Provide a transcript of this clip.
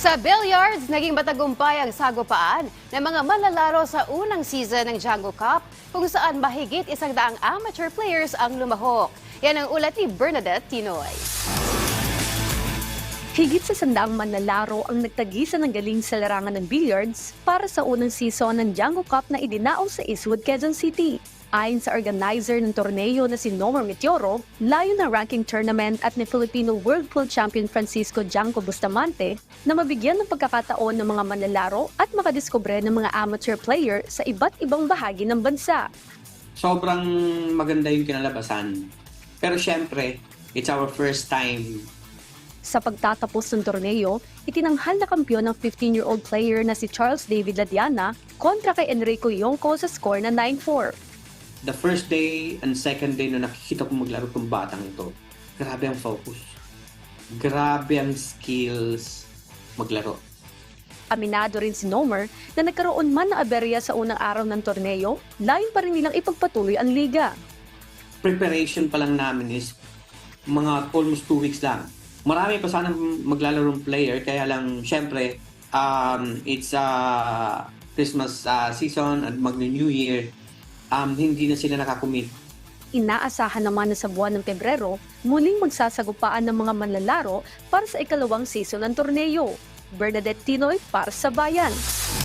Sa billiards, naging matagumpay ang sagupaan ng mga manlalaro sa unang season ng Django Cup kung saan mahigit 100 amateur players ang lumahok. Yan ang ulat ni Bernadette Tinoy. Higit sa 100 manlalaro ang nagtagisa ng galing sa larangan ng billiards para sa unang season ng Django Cup na idinao sa Eastwood, Quezon City. Ayon sa organizer ng torneo na si Nomer Meteoro, layo ng ranking tournament at ni Filipino World Pool Champion Francisco Django Bustamante na mabigyan ng pagkakataon ng mga manlalaro at makadiskubre ng mga amateur player sa iba't ibang bahagi ng bansa. Sobrang maganda yung kinalabasan. Pero syempre, it's our first time. Sa pagtatapos ng torneo, itinanghal na kampiyon ng 15-year-old player na si Charles David Ladiana kontra kay Enrico Yonco sa score na 9-4. The first day and second day na nakikita ko maglaro tong batang ito, grabe ang focus. Grabe ang skills maglaro. Aminado rin si Nomer na nagkaroon man ng aberya sa unang araw ng torneo, layon pa rin nilang ipagpatuloy ang liga. Preparation pa lang namin is mga almost 2 weeks lang. Marami pa sana maglalaro player, kaya lang syempre it's Christmas season at mag-New Year. Hindi na sila nakakumit. Inaasahan naman na sa buwan ng Pebrero, muling magsasagupaan ng mga manlalaro para sa ikalawang season ng torneo. Bernadette Tinoy para sa Bayan.